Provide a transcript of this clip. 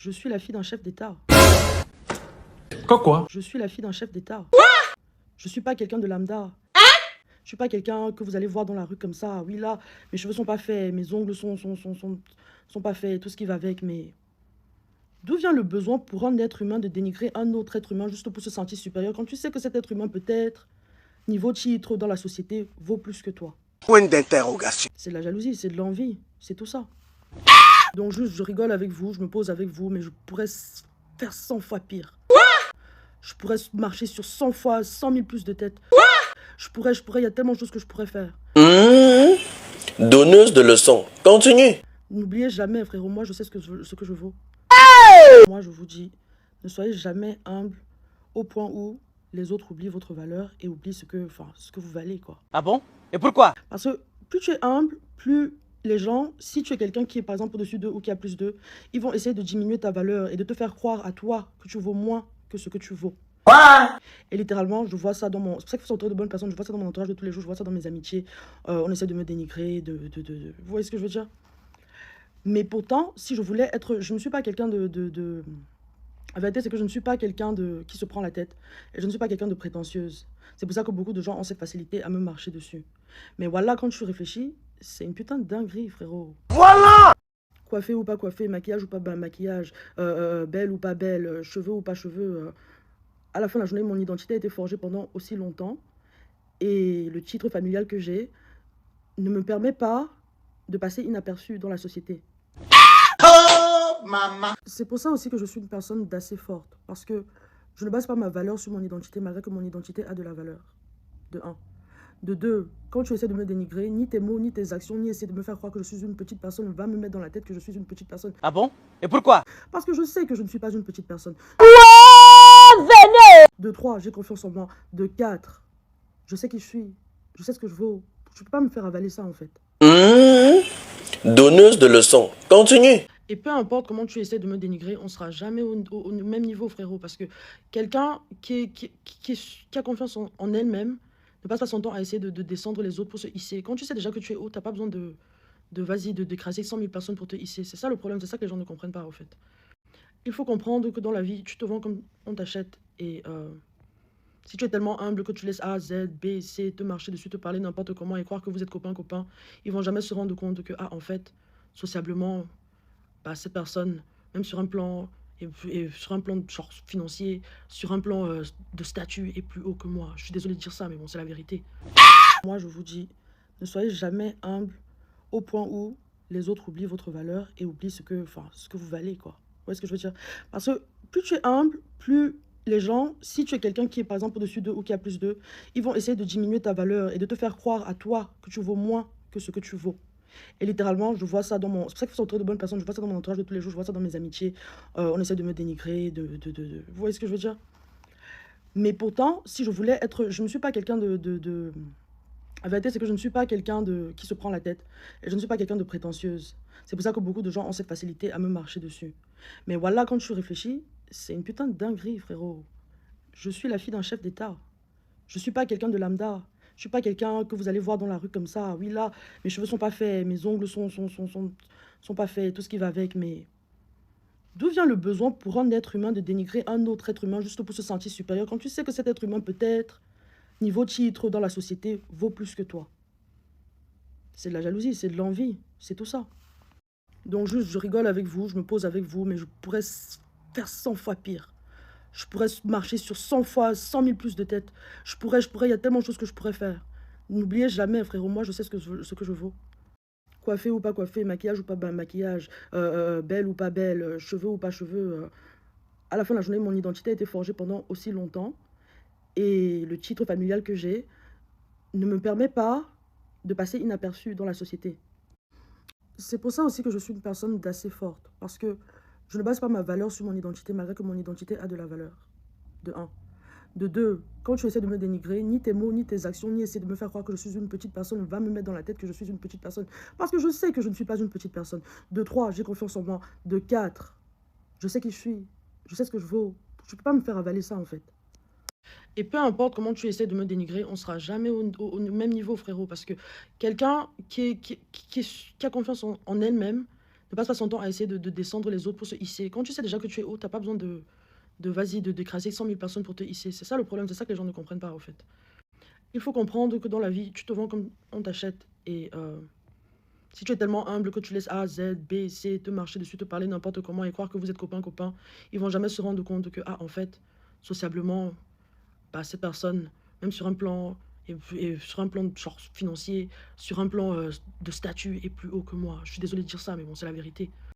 Je suis la fille d'un chef d'État. Quoi? Je suis la fille d'un chef d'État. Je suis pas quelqu'un de lambda. Je suis pas quelqu'un que vous allez voir dans la rue comme ça. Oui, là, mes cheveux sont pas faits, mes ongles sont pas faits, tout ce qui va avec, mais... D'où vient le besoin pour un être humain de dénigrer un autre être humain juste pour se sentir supérieur quand tu sais que cet être humain peut-être, niveau titre dans la société, vaut plus que toi? Point d'interrogation. C'est de la jalousie, c'est de l'envie, c'est tout ça. Donc juste, je rigole avec vous, je me pose avec vous, mais je pourrais faire 100 fois pire. Je pourrais marcher sur 100 fois, 100 000 plus de têtes. Je pourrais, il y a tellement de choses que je pourrais faire. Donneuse de leçons. Continue. N'oubliez jamais, frérot, moi je sais ce que je vaux. Moi je vous dis, ne soyez jamais humble au point où les autres oublient votre valeur et oublient ce que vous valez, quoi. Ah bon? Et pourquoi? Parce que plus tu es humble, plus les gens, si tu es quelqu'un qui est par exemple au-dessus d'eux ou qui a plus d'eux, ils vont essayer de diminuer ta valeur et de te faire croire à toi que tu vaux moins que ce que tu vaux. Et littéralement, je vois ça dans mon... C'est pour ça qu'il faut s'entourer de bonnes personnes, je vois ça dans mon entourage de tous les jours, je vois ça dans mes amitiés. On essaie de me dénigrer, Vous voyez ce que je veux dire? Mais pourtant, si je voulais être... Je ne suis pas quelqu'un La vérité, c'est que je ne suis pas quelqu'un qui se prend la tête. Et je ne suis pas quelqu'un de prétentieuse. C'est pour ça que beaucoup de gens ont cette facilité à me marcher dessus. Mais voilà, quand tu réfléchis, c'est une putain de dinguerie, frérot. Voilà! Coiffé ou pas coiffé, maquillage ou pas maquillage, belle ou pas belle, cheveux ou pas cheveux. À la fin de la journée, mon identité a été forgée pendant aussi longtemps. Et le titre familial que j'ai ne me permet pas de passer inaperçu dans la société. Oh, maman! C'est pour ça aussi que je suis une personne d'assez forte. Parce que je ne base pas ma valeur sur mon identité, malgré que mon identité a de la valeur. De 1. De 2, quand tu essaies de me dénigrer, ni tes mots, ni tes actions, ni essayer de me faire croire que je suis une petite personne, va me mettre dans la tête que je suis une petite personne. Ah bon? Et pourquoi? Parce que je sais que je ne suis pas une petite personne. De 3, j'ai confiance en moi. De 4, je sais qui je suis. Je sais ce que je vaux. Tu peux pas me faire avaler ça, en fait. Donneuse de leçons. Continue. Et peu importe comment tu essaies de me dénigrer, on sera jamais au même niveau, frérot. Parce que quelqu'un qui a confiance en elle-même ne passe pas son temps à essayer de descendre les autres pour se hisser. Quand tu sais déjà que tu es haut, t'as pas besoin d'écraser 100 000 personnes pour te hisser. C'est ça le problème, c'est ça que les gens ne comprennent pas, en fait. Il faut comprendre que dans la vie, tu te vends comme on t'achète. Et si tu es tellement humble que tu laisses A, Z, B, C te marcher dessus, te parler n'importe comment et croire que vous êtes copains, ils vont jamais se rendre compte que, en fait, sociablement, bah, cette personne, même sur un plan, et sur un plan genre financier, sur un plan de statut, est plus haut que moi. Je suis désolée de dire ça, mais bon, c'est la vérité. Moi, je vous dis, ne soyez jamais humble au point où les autres oublient votre valeur et oublient ce que vous valez, quoi. Vous voyez ce que je veux dire? Parce que plus tu es humble, plus les gens, si tu es quelqu'un qui est par exemple au-dessus d'eux ou qui a plus d'eux, ils vont essayer de diminuer ta valeur et de te faire croire à toi que tu vaux moins que ce que tu vaux. Et littéralement, je vois ça dans mon... C'est pour ça qu'il faut s'entourer de bonnes personnes, je vois ça dans mon entourage de tous les jours, je vois ça dans mes amitiés. On essaie de me dénigrer, Vous voyez ce que je veux dire? Mais pourtant, si je voulais être... Je ne suis pas quelqu'un La vérité, c'est que je ne suis pas quelqu'un qui se prend la tête. Et je ne suis pas quelqu'un de prétentieuse. C'est pour ça que beaucoup de gens ont cette facilité à me marcher dessus. Mais voilà, quand tu réfléchis, c'est une putain de dinguerie, frérot. Je suis la fille d'un chef d'État. Je suis pas quelqu'un de lambda. Je suis pas quelqu'un que vous allez voir dans la rue comme ça. Oui, là, mes cheveux sont pas faits, mes ongles sont pas faits, tout ce qui va avec, mais... D'où vient le besoin pour un être humain de dénigrer un autre être humain juste pour se sentir supérieur quand tu sais que cet être humain peut-être, niveau titre dans la société, vaut plus que toi? C'est de la jalousie, c'est de l'envie, c'est tout ça. Donc juste, je rigole avec vous, je me pose avec vous, mais je pourrais faire 100 fois pire. Je pourrais marcher sur 100 fois, 100 000 plus de têtes. Je pourrais, il y a tellement de choses que je pourrais faire. N'oubliez jamais, frérot, moi je sais ce que je vaux. Coiffé ou pas coiffé, maquillage ou pas maquillage, belle ou pas belle, cheveux ou pas cheveux. À la fin de la journée, mon identité a été forgée pendant aussi longtemps. Et le titre familial que j'ai ne me permet pas de passer inaperçu dans la société. C'est pour ça aussi que je suis une personne d'assez forte. Parce que je ne base pas ma valeur sur mon identité, malgré que mon identité a de la valeur. De 1. De 2, quand tu essaies de me dénigrer, ni tes mots, ni tes actions, ni essayer de me faire croire que je suis une petite personne, va me mettre dans la tête que je suis une petite personne. Parce que je sais que je ne suis pas une petite personne. De 3, j'ai confiance en moi. De 4, je sais qui je suis. Je sais ce que je vaux. Tu peux pas me faire avaler ça, en fait. Et peu importe comment tu essaies de me dénigrer, on sera jamais au même niveau, frérot. Parce que quelqu'un qui a confiance en elle-même ne passe pas son temps à essayer de descendre les autres pour se hisser. Quand tu sais déjà que tu es haut, tu n'as pas besoin vas-y, d'écraser 100 000 personnes pour te hisser. C'est ça le problème, c'est ça que les gens ne comprennent pas, au fait. Il faut comprendre que dans la vie, tu te vends comme on t'achète. Et si tu es tellement humble que tu laisses A, Z, B, C te marcher dessus, te parler n'importe comment et croire que vous êtes copains, ils vont jamais se rendre compte que, en fait, sociablement, bah, cette personne, même sur un plan, et sur un plan genre, financier, sur un plan de statut, est plus haut que moi. Je suis désolée de dire ça, mais bon, c'est la vérité.